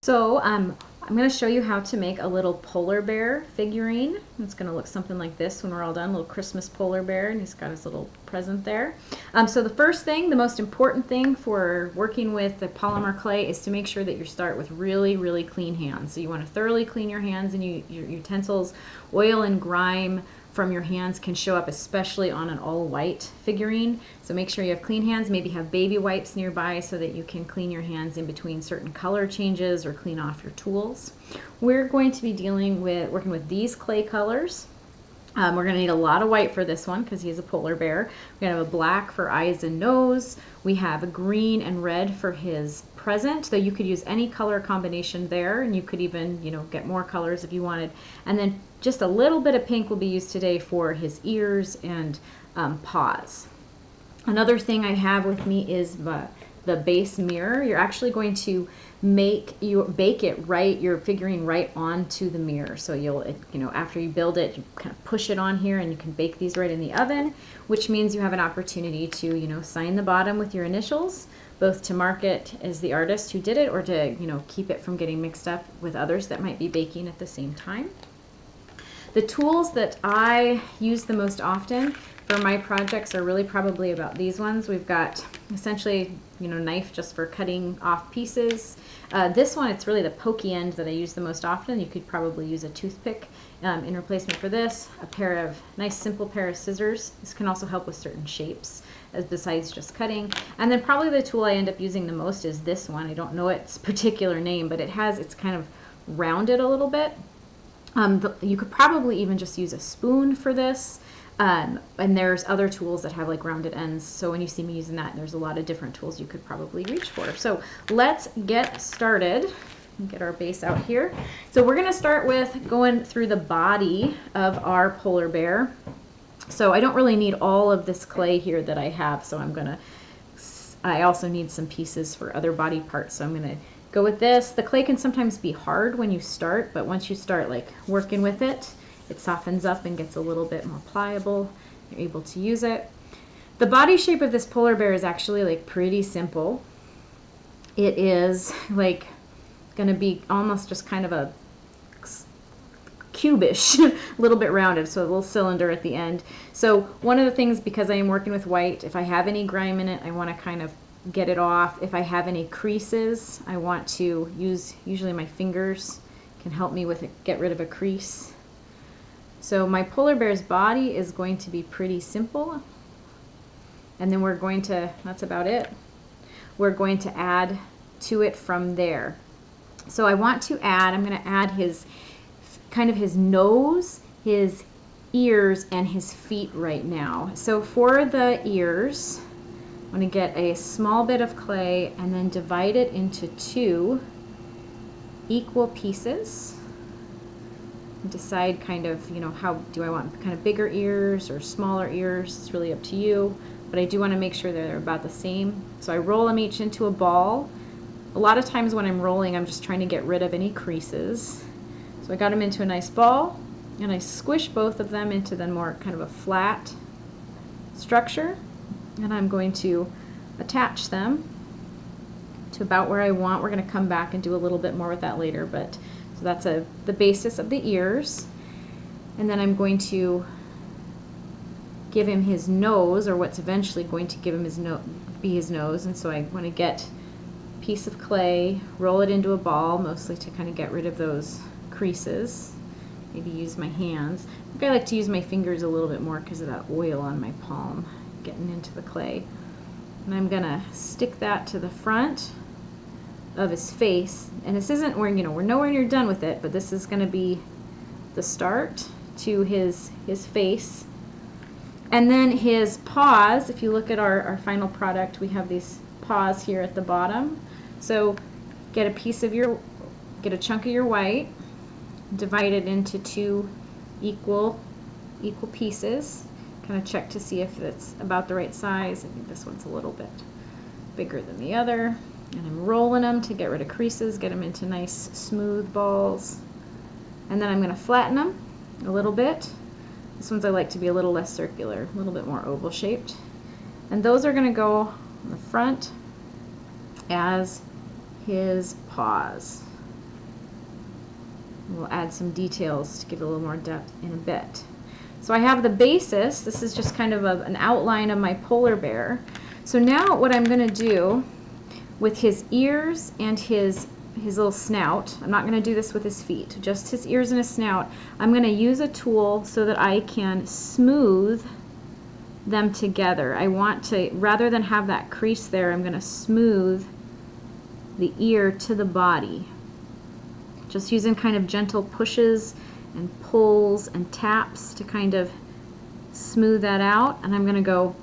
So I'm going to show you how to make a little polar bear figurine. It's going to look something like this when we're all done, a little Christmas polar bear, and he's got his little present there. So the first thing, the most important thing for working with the polymer clay is to make sure that you start with really, really clean hands. So you want to thoroughly clean your hands and your utensils. Oil and grime from your hands can show up, especially on an all-white figurine. So make sure you have clean hands, maybe have baby wipes nearby so that you can clean your hands in between certain color changes or clean off your tools. We're going to be working with these clay colors. We're going to need a lot of white for this one because he's a polar bear. We're going to have a black for eyes and nose. We have a green and red for his present, though you could use any color combination there, and you could even, get more colors if you wanted. And then just a little bit of pink will be used today for his ears and paws. Another thing I have with me is the base mirror. You're actually going to bake your figurine right onto the mirror. So you'll, after you build it, you kind of push it on here, and you can bake these right in the oven, which means you have an opportunity to, sign the bottom with your initials, both to mark it as the artist who did it or to, keep it from getting mixed up with others that might be baking at the same time. The tools that I use the most often for my projects are really probably about these ones. We've got essentially, knife just for cutting off pieces. This one, it's really the pokey end that I use the most often. You could probably use a toothpick in replacement for this. A nice simple pair of scissors. This can also help with certain shapes besides just cutting. And then probably the tool I end up using the most is this one. I don't know its particular name, but it's kind of rounded a little bit. You could probably even just use a spoon for this. And there's other tools that have like rounded ends. So when you see me using that, there's a lot of different tools you could probably reach for. So let's get started. Get our base out here. So we're going to start with going through the body of our polar bear. So I don't really need all of this clay here that I have. So I also need some pieces for other body parts. So I'm going to go with this. The clay can sometimes be hard when you start, but once you start working with it, it softens up and gets a little bit more pliable. You're able to use it. The body shape of this polar bear is actually pretty simple. It is going to be almost just kind of a cubish, a little bit rounded, so a little cylinder at the end. So one of the things, because I am working with white, if I have any grime in it, I want to kind of get it off. If I have any creases, I want to use, usually my fingers can help me with it, get rid of a crease. So my polar bear's body is going to be pretty simple. And then that's about it. We're going to add to it from there. So I'm going to add his nose, his ears, and his feet right now. So for the ears, I'm going to get a small bit of clay and then divide it into 2 equal pieces. Decide how do I want kind of bigger ears or smaller ears. It's really up to you, but I do want to make sure they're about the same. So I roll them each into a ball. A lot of times when I'm rolling, I'm just trying to get rid of any creases. So I got them into a nice ball, and I squish both of them into the more kind of a flat structure, and I'm going to attach them to about where I want. We're going to come back and do a little bit more with that later, but so that's the basis of the ears. And then I'm going to give him his nose, or what's eventually going to give him his nose. And so I want to get a piece of clay, roll it into a ball, mostly to kind of get rid of those creases. Maybe use my hands. I think I like to use my fingers a little bit more because of that oil on my palm getting into the clay. And I'm going to stick that to the front of his face, and this isn't where we're nowhere near done with it, but this is going to be the start to his face. And then his paws, if you look at our final product, we have these paws here at the bottom. So get a chunk of your white, divide it into 2 equal pieces, kind of check to see if it's about the right size. I think this one's a little bit bigger than the other. And I'm rolling them to get rid of creases, get them into nice smooth balls. And then I'm going to flatten them a little bit. This one's I like to be a little less circular, a little bit more oval shaped. And those are going to go on the front as his paws. We'll add some details to give it a little more depth in a bit. So I have the basis. This is just kind of an outline of my polar bear. So now what I'm going to do with his ears and his little snout, I'm not going to do this with his feet, just his ears and his snout, I'm going to use a tool so that I can smooth them together. I want to, rather than have that crease there, I'm going to smooth the ear to the body. Just using kind of gentle pushes and pulls and taps to kind of smooth that out. And I'm going to go,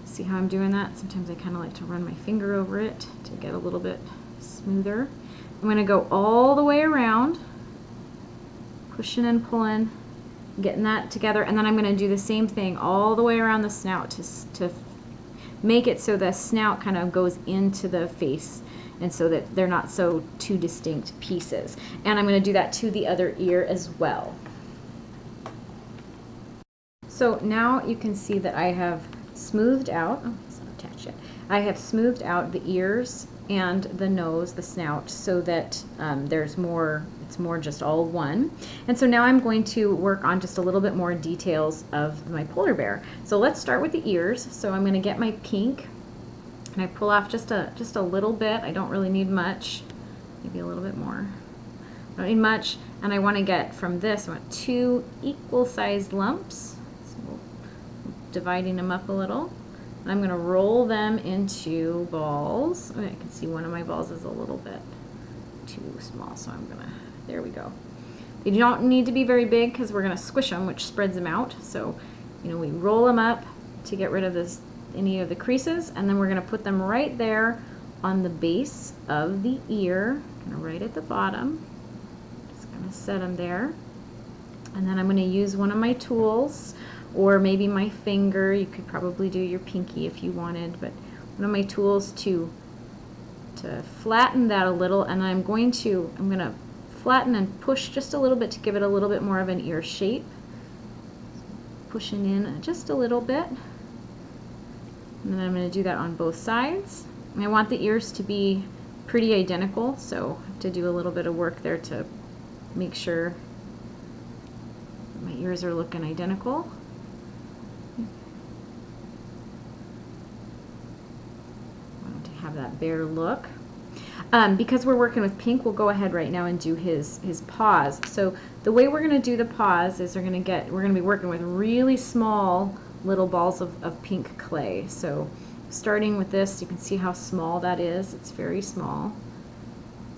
see how I'm doing that? Sometimes I kind of like to run my finger over it to get a little bit smoother. I'm going to go all the way around, pushing and pulling, getting that together, and then I'm going to do the same thing all the way around the snout to make it so the snout kind of goes into the face, and so that they're not so two distinct pieces. And I'm going to do that to the other ear as well. So now you can see that I have smoothed out, oh, it's not attached yet. I have smoothed out the ears and the nose, the snout, so that there's more, it's more just all one. And so now I'm going to work on just a little bit more details of my polar bear. So let's start with the ears. So I'm going to get my pink, and I pull off just a little bit. I don't really need much, maybe a little bit more. I don't need much, and I want to get from this, I want 2 equal sized lumps. So dividing them up a little. I'm going to roll them into balls. Oh, I can see one of my balls is a little bit too small, so I'm going to, there we go. They don't need to be very big because we're going to squish them, which spreads them out. So, you know, we roll them up to get rid of this, any of the creases, and then we're going to put them right there on the base of the ear, kind of right at the bottom. Just going to set them there. And then I'm going to use one of my tools, or maybe my finger. You could probably do your pinky if you wanted, but one of my tools to flatten that a little, and I'm going to flatten and push just a little bit to give it a little bit more of an ear shape. Pushing in just a little bit, and then I'm going to do that on both sides. And I want the ears to be pretty identical, so I have to do a little bit of work there to make sure my ears are looking identical. Have that bear look. Because we're working with pink, we'll go ahead right now and do his paws. So the way we're going to do the paws is we're going to be working with really small little balls of pink clay. So starting with this, you can see how small that is. It's very small.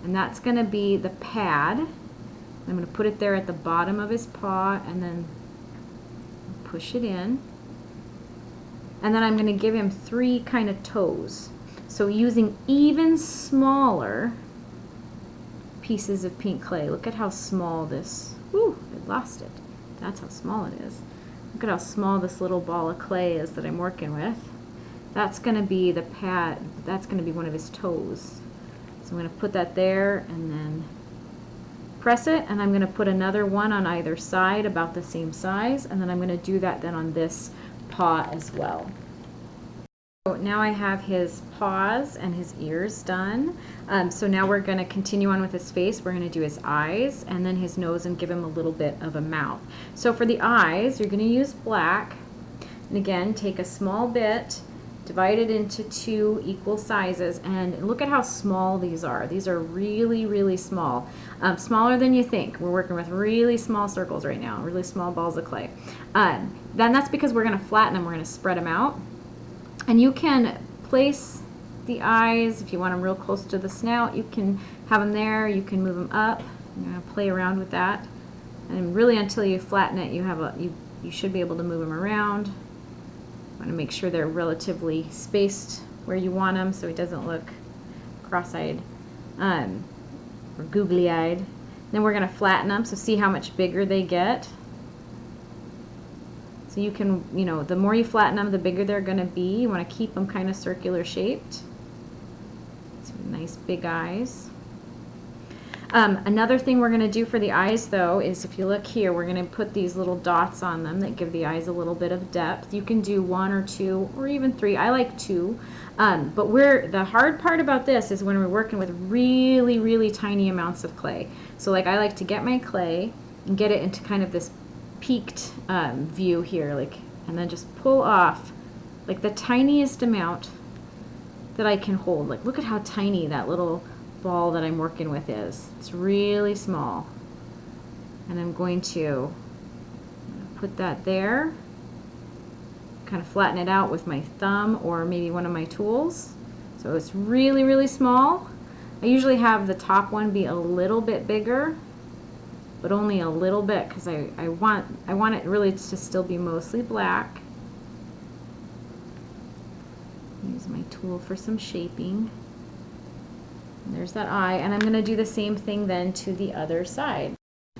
And that's going to be the pad. I'm going to put it there at the bottom of his paw and then push it in. And then I'm going to give him 3 kind of toes. So using even smaller pieces of pink clay. Look at how small this, whoo, I lost it. That's how small it is. Look at how small this little ball of clay is that I'm working with. That's going to be the pad, that's going to be one of his toes. So I'm going to put that there and then press it, and I'm going to put another one on either side about the same size, and then I'm going to do that then on this paw as well. So now I have his paws and his ears done. So now we're going to continue on with his face. We're going to do his eyes and then his nose and give him a little bit of a mouth. So for the eyes, you're going to use black. And again, take a small bit, divide it into 2 equal sizes, and look at how small these are. These are really, really small. Smaller than you think. We're working with really small circles right now, really small balls of clay. Then that's because we're going to flatten them. We're going to spread them out. And you can place the eyes, if you want them real close to the snout, you can have them there, you can move them up. You're going to play around with that. And really until you flatten it, you should be able to move them around. You want to make sure they're relatively spaced where you want them so it doesn't look cross-eyed or googly-eyed. Then we're going to flatten them, so see how much bigger they get. So you can, you know, the more you flatten them, the bigger they're going to be. You want to keep them kind of circular shaped. Some nice big eyes. Another thing we're going to do for the eyes, though, is if you look here, we're going to put these little dots on them that give the eyes a little bit of depth. You can do 1 or 2 or even 3. I like 2. But the hard part about this is when we're working with really, really tiny amounts of clay. So like I like to get my clay and get it into kind of this peaked view here, like, and then just pull off like the tiniest amount that I can hold. Like, look at how tiny that little ball that I'm working with is. It's really small. And I'm going to put that there, kind of flatten it out with my thumb or maybe one of my tools. So it's really, really small. I usually have the top one be a little bit bigger, but only a little bit, because I want it really to still be mostly black. Use my tool for some shaping. And there's that eye, and I'm going to do the same thing then to the other side.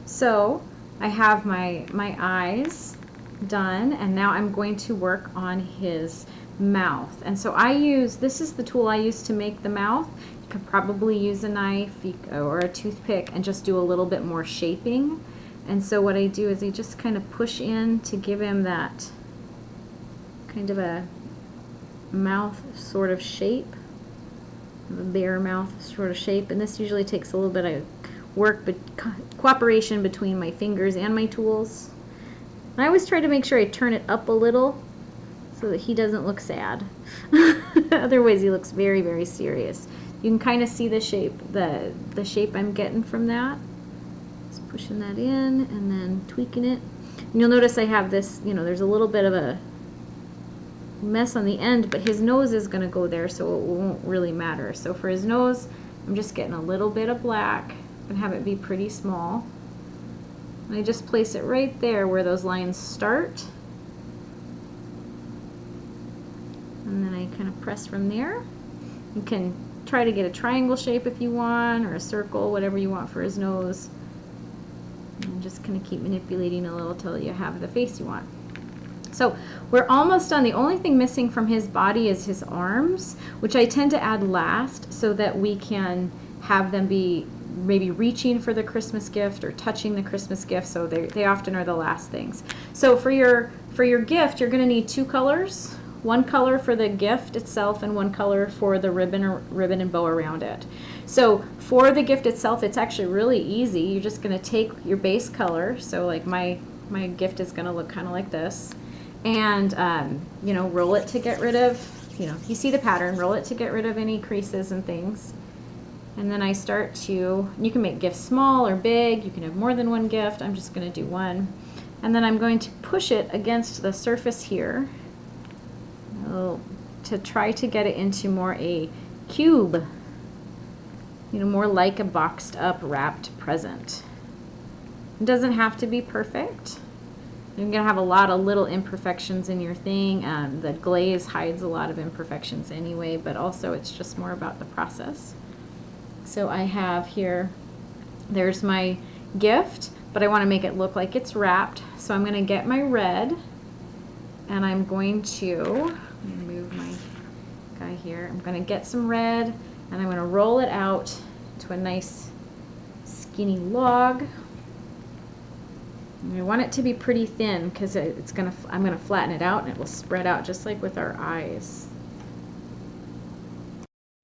So I have my eyes done, and now I'm going to work on his mouth. And so this is the tool I use to make the mouth. You could probably use a knife or a toothpick and just do a little bit more shaping. And so what I do is I just kind of push in to give him that kind of a mouth sort of shape, a bear mouth sort of shape. And this usually takes a little bit of work, but cooperation between my fingers and my tools. And I always try to make sure I turn it up a little so that he doesn't look sad. Otherwise he looks very, very serious. You can kind of see the shape, the shape I'm getting from that. Just pushing that in and then tweaking it. And you'll notice I have this, there's a little bit of a mess on the end, but his nose is going to go there, so it won't really matter. So for his nose, I'm just getting a little bit of black and have it be pretty small. And I just place it right there where those lines start. And then I kind of press from there. You can try to get a triangle shape if you want, or a circle, whatever you want for his nose. And just kind of keep manipulating a little till you have the face you want. So we're almost done. The only thing missing from his body is his arms, which I tend to add last so that we can have them be maybe reaching for the Christmas gift or touching the Christmas gift. So they often are the last things. So for your gift, you're going to need 2 colors. One color for the gift itself and one color for the ribbon and bow around it. So for the gift itself, it's actually really easy. You're just going to take your base color. So like my gift is going to look kind of like this. And, roll it to get rid of, you see the pattern, roll it to get rid of any creases and things. And then I start to, you can make gifts small or big, you can have more than one gift. I'm just going to do one. And then I'm going to push it against the surface here to try to get it into more a cube, more like a boxed up wrapped present. It doesn't have to be perfect. You're going to have a lot of little imperfections in your thing. The glaze hides a lot of imperfections anyway, but also it's just more about the process. So I have here, there's my gift, but I want to make it look like it's wrapped. So I'm going to get my red, and I'm going to move my guy here. I'm going to get some red, and I'm going to roll it out to a nice skinny log. I want it to be pretty thin because I'm going to flatten it out and it will spread out just like with our eyes.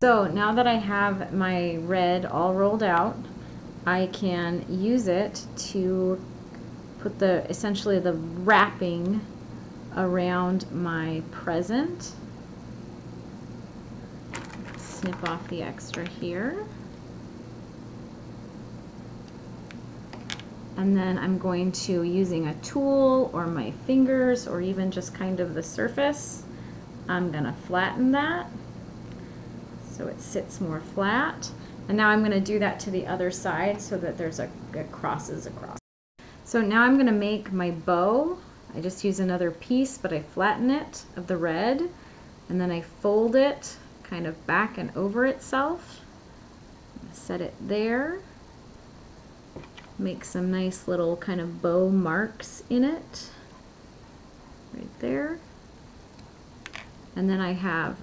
So now that I have my red all rolled out, I can use it to put essentially the wrapping around my present. Snip off the extra here. And then I'm going to, using a tool or my fingers or even just kind of the surface, I'm going to flatten that so it sits more flat. And now I'm going to do that to the other side so that it crosses across. So now I'm going to make my bow. I just use another piece, but I flatten it of the red, and then I fold it kind of back and over itself. Set it there. Make some nice little kind of bow marks in it, right there. And then I have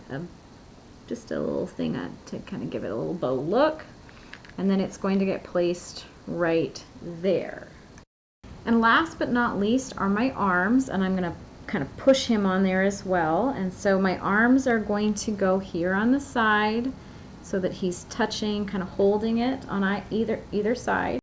just a little thing to kind of give it a little bow look. and then it's going to get placed right there. And last but not least are my arms, and I'm going to kind of push him on there as well. And so my arms are going to go here on the side so that he's touching, kind of holding it on either side.